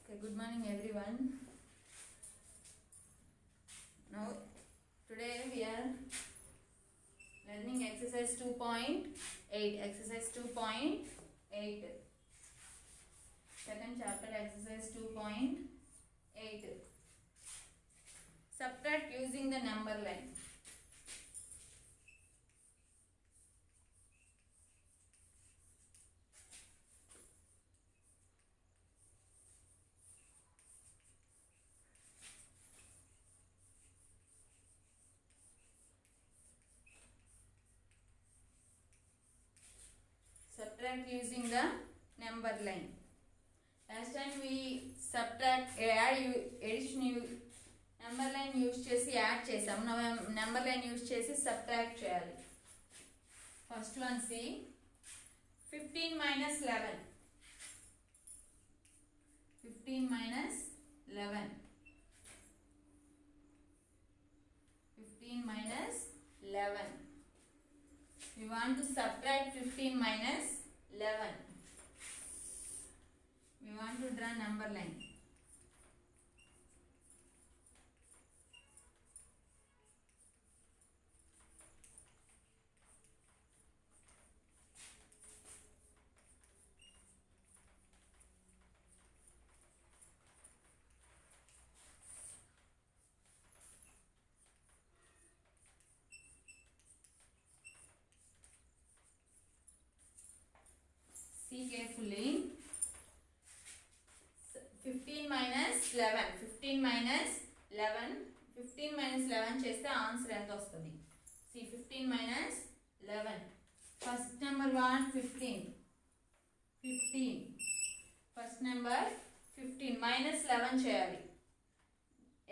Okay, good morning everyone. Now today we are learning exercise 2.8. Exercise 2.8. Second chapter, exercise 2.8. Subtract using the number line. Subtract using the number line. Last time we subtract addition number line use చేసి add చేసాం. Number line use చేసి subtract చేయాలి. First one see 15 minus 11. 15 minus 11. 15 minus 11. We want to subtract 15 minus 11. We want to draw number line. See carefully. 15 minus 11. 15 minus 11. 15 minus 11 చేస్తే answer ఎంత వస్తుంది? See 15 minus 11. First number what? 15. 15. First number 15 minus 11 చేయాలి.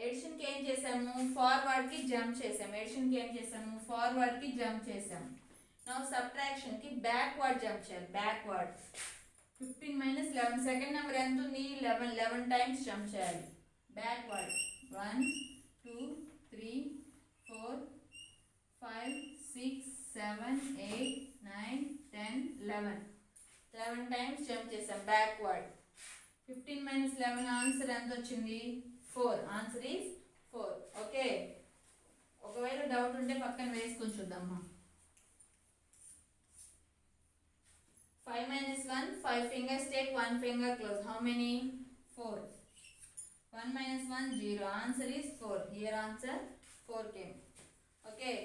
Edition కి ఏం చేసాము? Forward కి jump చేసాము. Edition కి ఏం చేసాము? ఫార్వర్డ్ కి జంప్ చేసాము. Now subtraction ki backward jump cheyali. Backward 15 minus 11. Second number ఎంత ఉంది? 11. 11 times jump cheyali. Backward 1 2 3 4 5 6 7 8 9 10 11. 11 times jump chesam. Backward 15 minus 11 answer ఎంత వచ్చింది? 4. Answer is 4. Okay. ఒకవేళ డౌట్ ఉంటే పక్కన వేసుకొని చూద్దామా. 5 minus 1, 5 fingers take, 1 finger close. How many? 4. 1 minus 1, 0. Answer is 4. Here answer 4 came. Okay.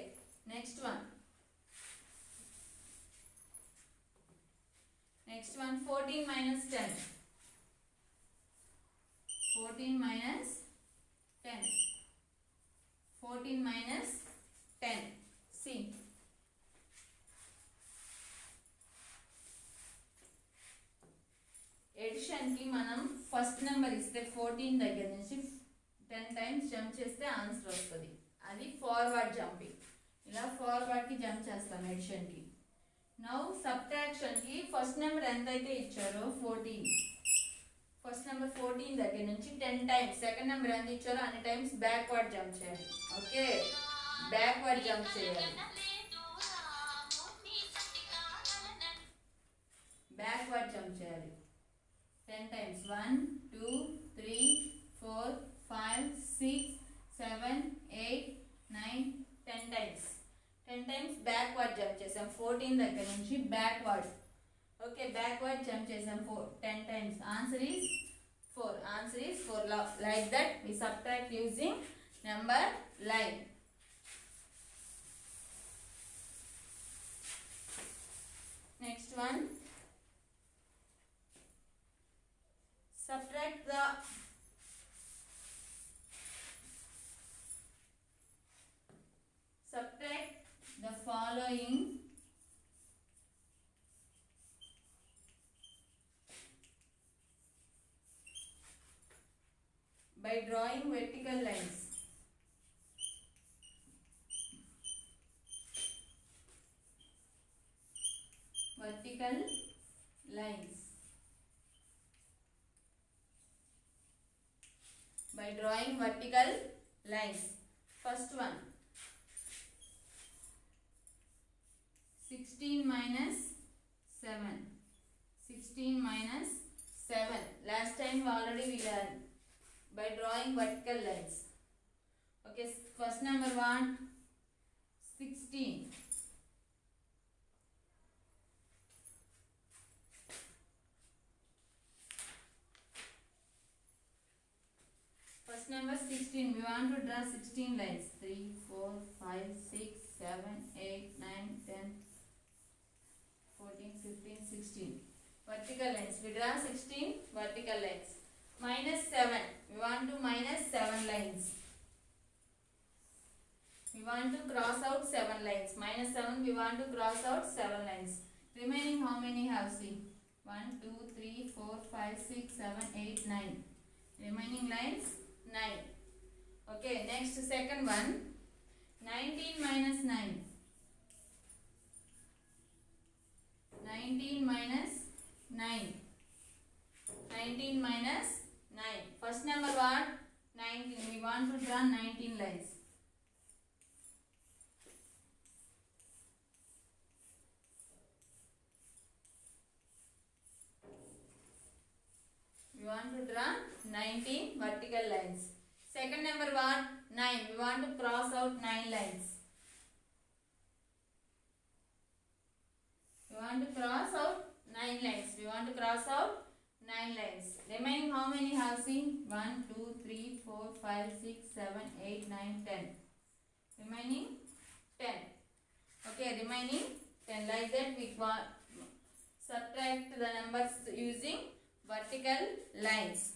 Next one. Next one, 14 minus 10. 14 minus 10. 14 minus 10. See. Edition కి మనం first number ఇస్తే 14 దగ్గర నుంచి 10 టైమ్స్ జంప్ చేస్తే ఆన్సర్ వస్తుంది. అది ఫార్వర్డ్ జంపింగ్. ఇలా ఫార్వర్డ్ కి జంప్ చేస్తాం ఎడిషన్ కి. నౌ సబ్ట్రాక్షన్ కి ఫస్ట్ నెంబర్ ఎంత అయితే ఇచ్చారో 14. ఫస్ట్ నెంబర్ 14 దగ్గర నుంచి 10 టైమ్స్ సెకండ్ నెంబర్ ఎంత ఇచ్చారో అన్ని టైమ్స్ బ్యాక్వర్డ్ జంప్ చేయాలి. ఓకే, బ్యాక్వర్డ్ జంప్ చేయాలి. బ్యాక్వర్డ్ జంప్ చేయాలి 10 times. 1 2 3 4 5 6 7 8 9 10 times. 10 times backward jump చేసాం. 14 దగ్గర నుంచి backward. Okay, backward jump చేసాం 10 times. Answer is 4. Answer is 4. Like that we subtract using number line. Next one. Subtract the following by drawing vertical lines. Vertical lines. By drawing vertical lines. First one, 16 minus 7. 16 minus 7. Last time already we learned by drawing vertical lines. Okay, first number one, 16. First number 16. We want to draw 16 lines. 3, 4, 5, 6, 7, 8, 9, 10, 14, 15, 16. Vertical lines. We draw 16 vertical lines. Minus 7. We want to minus 7 lines. We want to cross out 7 lines. Minus 7. We want to cross out 7 lines. Remaining how many have seen? 1, 2, 3, 4, 5, 6, 7, 8, 9. Remaining lines 9. Okay, next second one. 19 minus 9. 19 minus 9. 19 minus 9. First number what? 19. We want to draw 19 lines. We want to draw 19 vertical lines. Second number what? 9. We want to cross out 9 lines. We want to cross out 9 lines. We want to cross out 9 lines. Remaining how many have seen? 1, 2, 3, 4, 5, 6, 7, 8, 9, 10. Remaining 10. Okay, remaining 10. Like that we subtract the numbers using vertical lines.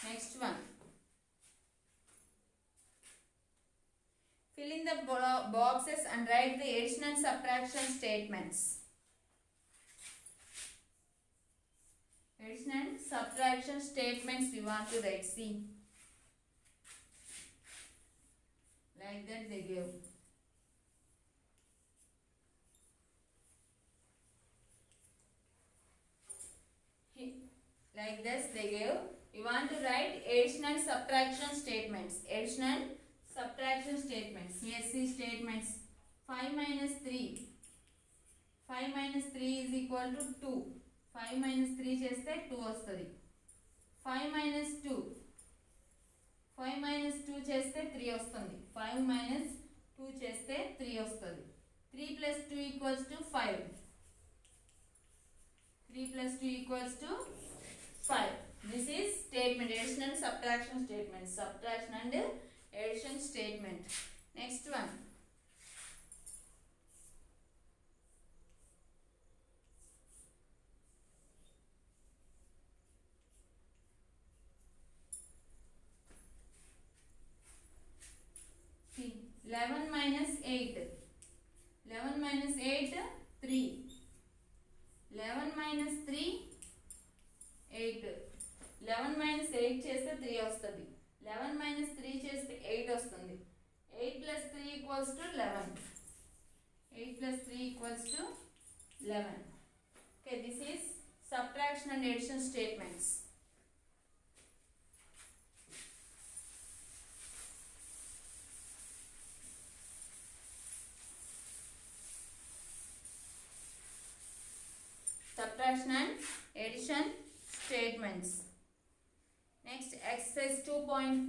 Next one. Fill in the boxes and write the addition and subtraction statements. Addition and subtraction statements we want to write. See. Like that they give. Like this they give. You want to write addition and subtraction statements. Addition and subtraction statements. Here see statements. 5 minus 3. 5 minus 3 is equal to 2. 5 minus 3 cheste 2 vastadi. 5 minus 2. 5 minus 2 cheste 3 vastandi. 5 minus 2 cheste 3 vastadi. 3 plus 2 equals to 5. 3 plus 2 equals to 5. This is statement, addition and subtraction statement. Subtraction and addition statement. Next one. See, 11 minus 8. 11 minus 8, 3. 11 minus 3, 8. 11 minus 8 చేస్తే 3 వస్తుంది. 11 minus 3 చేస్తే 8 వస్తుంది. 8 plus 3 equals to 11. 8 plus 3 equals to 11. Okay, this is subtraction and addition statements. Subtraction and addition statements. Next, exercise 2.9.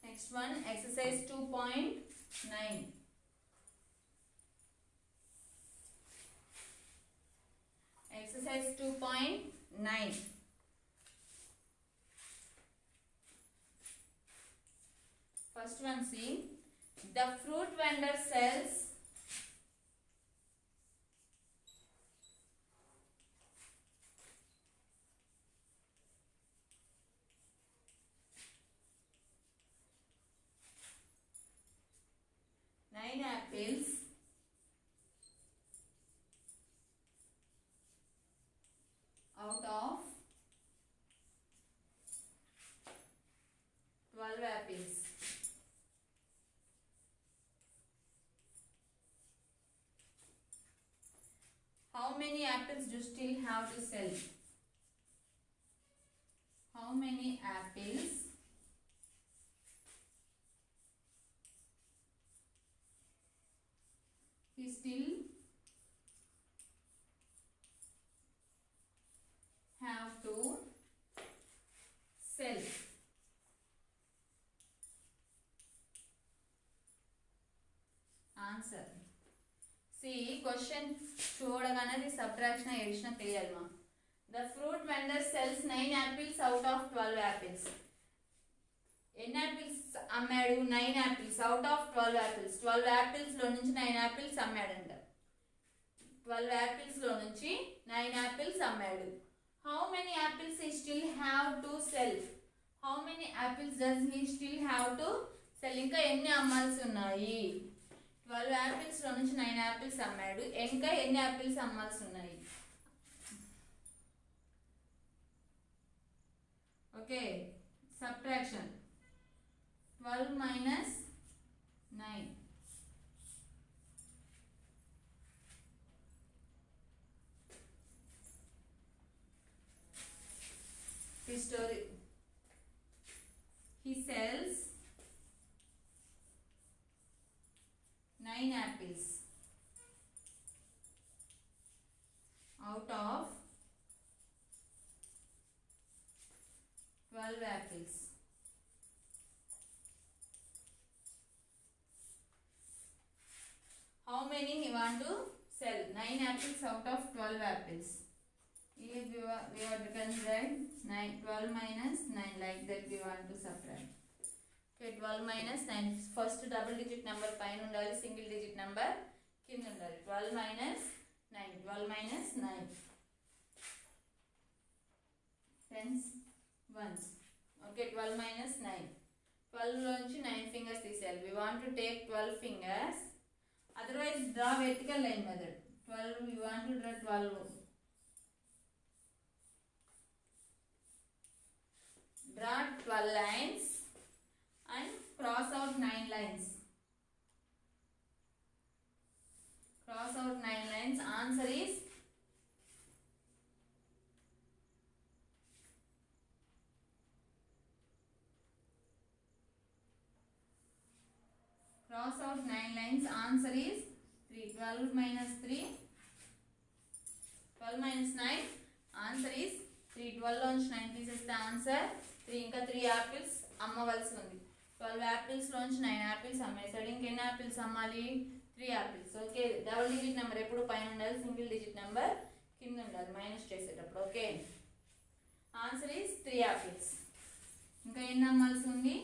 Next one, exercise 2.9. Exercise 2.9. First one, see. The fruit vendor sells apples out of 12 apples. How many apples do you still have to sell? How many apples still have to sell. Answer. See, question చూడగానే ఇది subtraction edition తెలియాలి మా. The fruit vendor sells 9 apples out of 12 apples. ఎన్ని apples అమ్మాడు? 9 apples out of 12 apples. 12 apples లో నుంచి 9 apples అమ్మాడంట. 12 apples లో నుంచి 9 apples అమ్మాడు. How many apples he still have to sell? How many apples does he still have to sell? ఇంకా ఎన్ని అమ్మాల్సి ఉన్నాయి? 12 apples లో నుంచి 9 యాపిల్స్ అమ్మాడు. ఇంకా ఎన్ని యాపిల్స్ అమ్మాల్సి ఉన్నాయి? Okay, subtraction. 12 minus 9. His story. He sells 9 apples out of 12 apples. How many he want to sell? 9 apples out of 12 apples. Here we are can write 9, 12 minus 9, like that we want to subtract. Okay, 12 minus 9. First double digit number పైన ఉండాలి, single digit number కింద ఉండాలి. 12 minus 9. 12 minus 9. Tens, ones. Okay, 12 minus 9. 12 లోంచి 9 fingers తీసేయాలి. We want to take 12 fingers. Otherwise, draw vertical line method. 12, we want to draw 12. Draw 12 lines and cross out 9 lines. Cross out 9 lines. Answer is cross out 9 lines. Answer is 3. 12 minus 3. 12 minus 9. Answer is 3. 12 లోంచి 9 తీసేస్తే answer 3. ఇంకా 3 apples అమ్మవలసి ఉంది. 12 apples లోంచి 9 apples అమ్మేసాడు. ఇంకెన్ని apples అమ్మాలి? 3 apples. Okay, double digit number ఎప్పుడు పైన ఉండాలి, సింగిల్ డిజిట్ నెంబర్ కింద ఉండాలి మైనస్ చేసేటప్పుడు. Okay, answer is 3 apples. ఇంకా ఎన్ని అమ్మాల్సి ఉంది?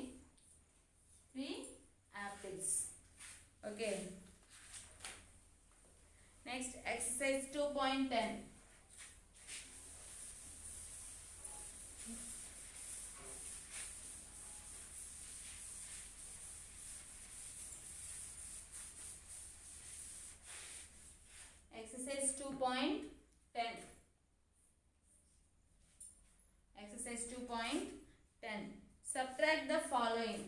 3 apples. Okay, next exercise 2.10. Exercise 2.10. Exercise 2.10. Subtract the following.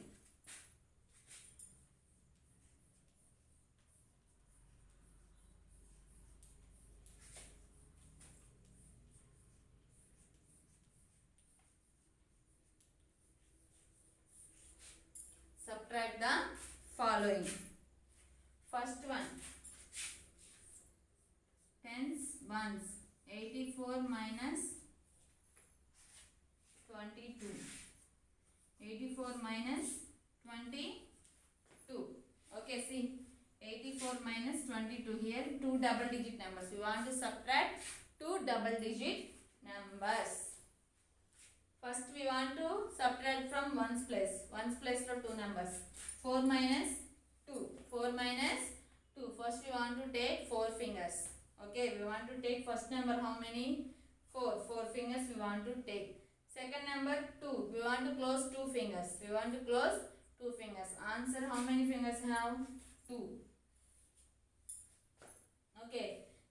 Subtract the following. First one, tens, ones. 84 minus 22. 84 minus 22. Okay, see, 84 minus 22. Here 2 double digit numbers. We want to subtract 2 double digit numbers. First we want to subtract from ones place. Ones place lo 2 numbers. 4 minus 2. 4 minus 2. First we want to take 4 fingers. Okay, we want to take first number how many? 4. 4 fingers we want to take. Second number 2. We want to close 2 fingers. We want to close 2 fingers. Answer, how many fingers have? 2. Okay,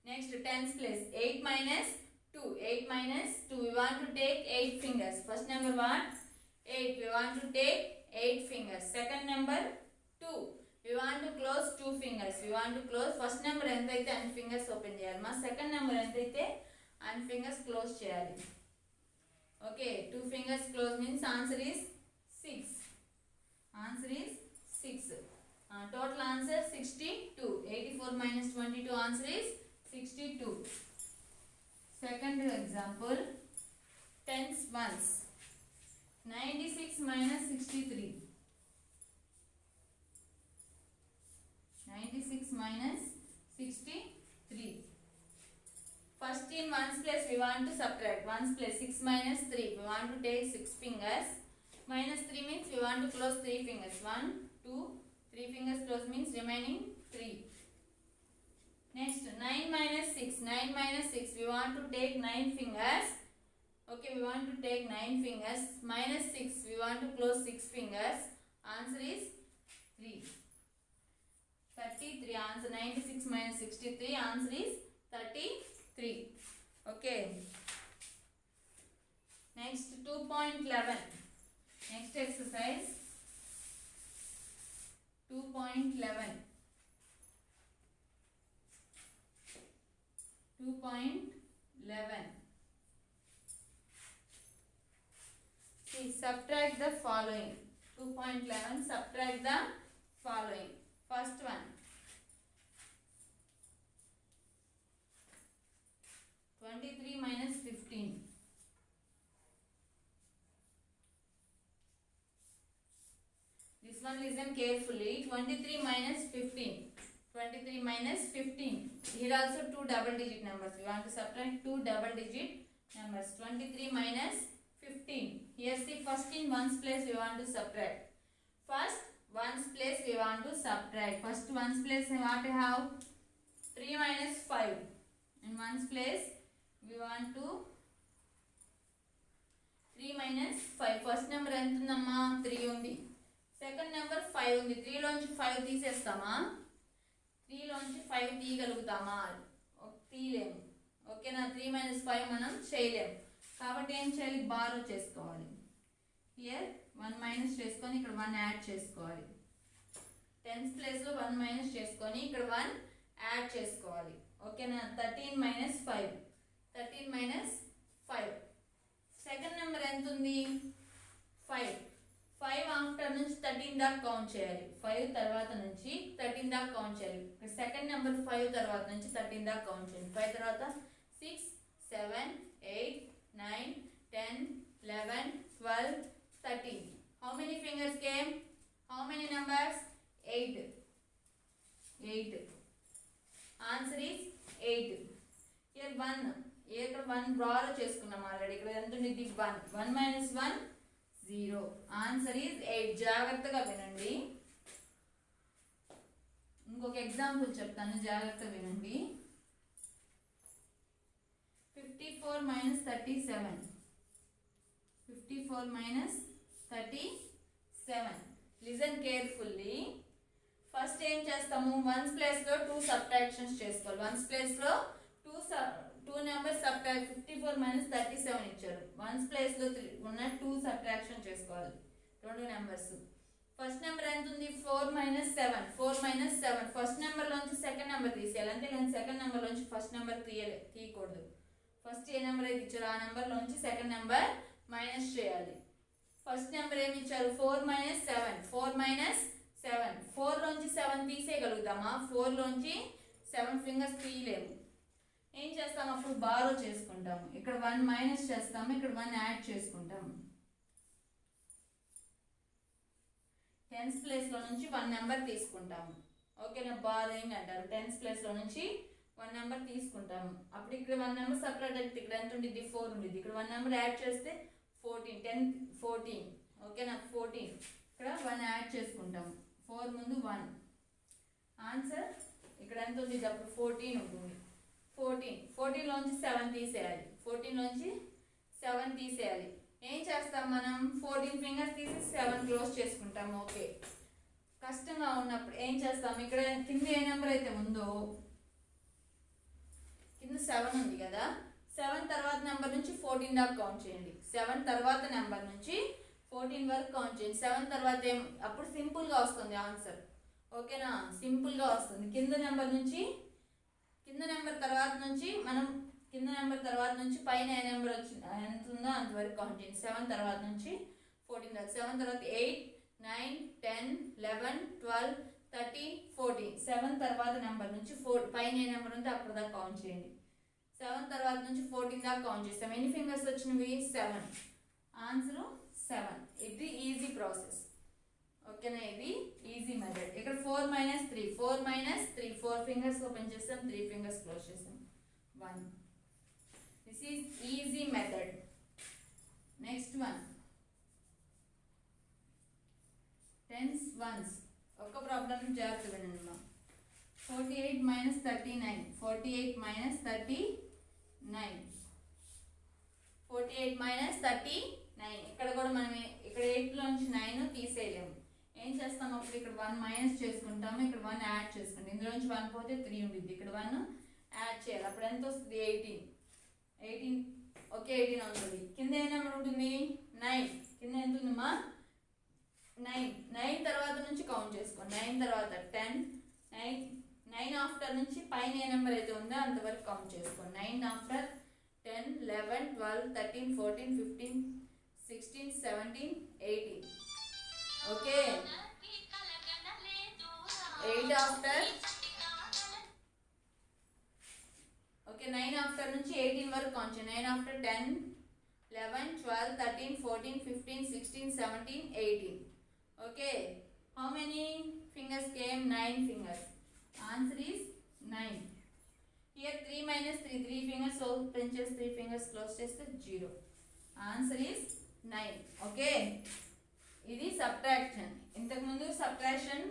next tens place. 8 minus 2. 8 minus 2. We want to take 8 fingers. First number what? 8. We want to take 8 fingers. Second number 2. We want to close 2 fingers. We want to close first number entaithe and fingers open cheyali. Ma second number entaithe and fingers close cheyali. Okay, 2 fingers close means answer is 6. Answer is 6. Total answer 62. 84 minus 22 answer is 62. Second example, tens ones. 96 minus 63. 96 minus 63. First in ones place we want to subtract. Ones place 6 minus 3. We want to take 6 fingers. Minus 3 means we want to close 3 fingers. 1, 2, 3 fingers close means remaining 3. Next 9 minus 6. 9 minus 6. We want to take 9 fingers. Okay, we want to take 9 fingers. Minus 6. We want to close 6 fingers. Answer is 3. 33. Answer 96 minus 63. Answer is 33. Okay. Next 2.11. Next exercise 2.11. 2.11. See, subtract the following. 2.11. Subtract the following. First one. 23 minus 15. This one listen carefully. 23 minus 15. 23 minus 15. Here also 2 double digit numbers. We want to subtract 2 double digit numbers. 23 minus 15. Here see, first in ones place we want to subtract. First ones place we want to subtract. First ones place what we have? 3 minus 5. In ones place we want to 3 minus 5. First number ఎంత ఉందమ్మా? 3 ఉంది. Second number 5 ఉంది. 3 లోంచి 5 తీసేస్తామా? 3 లోంచి 5 తీయగలుగుతామా? తీయలేము. ఓకేనా? 3 minus 5 మనం చేయలేము. కాబట్టి ఏం చేయాలి? బారో చేసుకోవాలి. హియర్ 1 మైనస్ చేసుకొని ఇక్కడ 1 యాడ్ చేసుకోవాలి. టెన్స్ ప్లేస్లో 1 మైనస్ చేసుకొని ఇక్కడ 1 యాడ్ చేసుకోవాలి. ఓకేనా? 13 minus 5. 13 minus 5. సెకండ్ నెంబర్ ఎంత ఉంది? 5. 5 ఆఫ్టర్ నుంచి 13 దాకా కౌంట్ చేయాలి. 5 తర్వాత నుంచి 13 దాకా కౌంట్ చేయాలి. సెకండ్ నెంబర్ 5 తర్వాత నుంచి 13 దాకా కౌంట్ చేయాలి. 5 తర్వాత 6, 7, 8, 9, 10, 11, 12, 13. How many fingers came? How many numbers? 8. 8. Answer is 8. Here 1. ఇక్కడ 1 డ్రాలో చేసుకున్నాం ఆల్రెడీ. ఇక్కడ ఎంత ఉంది? 1. 1 minus 1 0. Answer is 8. జాగ్రత్తగా వినండి. ఇంకొక ఎగ్జాంపుల్ చెప్తాను, జాగ్రత్తగా వినండి. 54 minus 37. 54 minus 37. Listen carefully. First ఏం చేస్తాము? వన్స్ ప్లేస్లో 2 సబ్ట్రాక్షన్స్ చేసుకోవాలి. వన్స్ ప్లేస్లో 2 నెంబర్స్ సబ్ట్రాక్ట్. 54 minus 37 ఇచ్చారు. వన్స్ ప్లేస్లో ఉన్న 2 సబ్ట్రాక్షన్ చేసుకోవాలి. 2 నెంబర్స్. ఫస్ట్ నెంబర్ ఎంత ఉంది? 4 minus 7. 4 minus 7. First నెంబర్లోంచి second number తీసేయాలి. అంతేగాని సెకండ్ నెంబర్లోంచి ఫస్ట్ నెంబర్ తీయకూడదు. ఫస్ట్ ఏ నెంబర్ అయితే ఇచ్చారో ఆ నెంబర్లోంచి సెకండ్ నెంబర్ మైనస్ చేయాలి. ఫస్ట్ నెంబర్ ఏమి ఇచ్చారు? 4 minus 7. 4 minus 7. 4 లోంచి 7 తీసేయగలుగుతామా? 4 లోంచి 7 ఫింగర్స్ తీయలేము. ఏం చేస్తాము? అప్పుడు బారో చేసుకుంటాము. ఇక్కడ 1 మైనస్ చేస్తాము, ఇక్కడ 1 యాడ్ చేసుకుంటాము. టెన్స్ ప్లేస్లో నుంచి 1 నెంబర్ తీసుకుంటాము. ఓకేనా? బారోయింగ్ అంటారు. టెన్స్ ప్లేస్లో నుంచి 1 నెంబర్ తీసుకుంటాము. అప్పుడు ఇక్కడ 1 నెంబర్ సపరేట్ అయితే ఇక్కడ ఎంత ఉండిద్ది? 4 ఉండిద్ది. ఇక్కడ 1 నెంబర్ యాడ్ చేస్తే 14. 10, 14. ఓకేనా? 14. ఇక్కడ 1 యాడ్ చేసుకుంటాము. 4 ముందు 1. ఆన్సర్ ఇక్కడ ఎంత ఉంది? అప్పుడు 14 ఉంటుంది. 14 లోంచి 7 తీసేయాలి. 14 లోంచి 7 తీసేయాలి. ఏం చేస్తాం మనం? 14 ఫింగర్స్ తీసి 7 క్లోజ్ చేసుకుంటాం. ఓకే. కష్టంగా ఉన్నప్పుడు ఏం చేస్తాం? ఇక్కడ కింద ఏ నెంబర్ అయితే ఉందో, కింద 7 ఉంది కదా, 7 తర్వాత నెంబర్ నుంచి 14 దాకా కౌంట్ చేయండి. 7 తర్వాత నెంబర్ నుంచి 14 వరకు కౌంట్ చేయండి. 7 తర్వాత అప్పుడు సింపుల్గా వస్తుంది ఆన్సర్. ఓకేనా? సింపుల్గా వస్తుంది. కింద నెంబర్ తర్వాత నుంచి మనం కింద నెంబర్ తర్వాత నుంచి పైన ఏ నెంబర్ వచ్చింది ఎంత ఉందో అంతవరకు కౌంట్ చేయండి. 7 తర్వాత నుంచి 14 దాకా. 7 తర్వాత 8, 9, 10, 11, 12, 13, 14. 7 తర్వాత నెంబర్ నుంచి 4 పైన ఏ నెంబర్ ఉంటే అక్కడ దాకా కౌంట్ చేయండి. 7 తర్వాత నుంచి 14 దాకా కౌంట్ చేస్తాం. ఎన్ని ఫింగర్స్ వచ్చినవి? 7. ఆన్సర్ 7. ఇది ఈజీ ప్రాసెస్. ఓకేనా? ఇది ఈజీ మెథడ్. ఇక్కడ 4 - 3 4 - 3 4 ఫింగర్స్ ఓపెన్ చేస్తాం, 3 ఫింగర్స్ క్లోజ్ చేస్తాం. 1. This is easy method. Next one, tens ones. ఒక ప్రాబ్లం జాగ్రత్త వినండి. 48 - 39 48 - 39 48 - 39. ఇక్కడ కూడా మనం ఇక్కడ 8 లోంచి 9 తీసేయలేము. ఏం చేస్తాం అప్పుడు? ఇక్కడ 1 మైనస్ చేసుకుంటాము, ఇక్కడ 1 యాడ్ చేసుకుంటాం. ఇందులోంచి 1 పోతే 3 ఉండిద్ది, ఇక్కడ 1 యాడ్ చేయాలి. అప్పుడు ఎంత వస్తుంది? 18. ఓకే, 18 అవుతుంది. కింద ఏ నెంబర్ ఉంటుంది? 9. కింద ఎంత ఉందమ్మా? 9. 9 తర్వాత నుంచి కౌంట్ చేసుకోండి. 9 తర్వాత 10. 9 ఆఫ్టర్ నుంచి పైన ఏ నెంబర్ అయితే ఉందో అంతవరకు కౌంట్ చేసుకోండి. 9 after 10, 11, 12, 13, 14, 15, 16, 17, 18. Okay. 8 after okay 9 after నుంచి 18 వరకు కౌంట్ చేయండి. 9 after 10, 11, 12, 13, 14, 15, 16, 17, 18. Okay. How many fingers came? 9 fingers. Answer is 9. Here 3 - 3 3 fingers open chest, 3 fingers close chest, 0. Answer is 9. Okay. ఇది సబ్ట్రాక్షన్. ఇంతకుముందు సబ్ట్రాక్షన్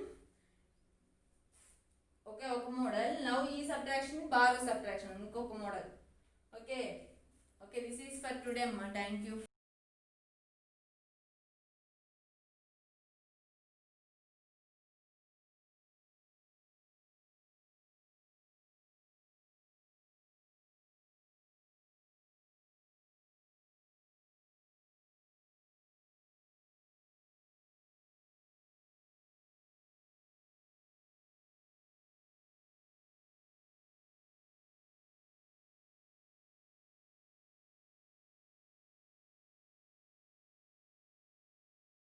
ఓకే ఒక మోడల్. నౌ ఈ subtraction borrow subtraction ఇంకొక model. Okay. This is for today అమ్మా. Thank you.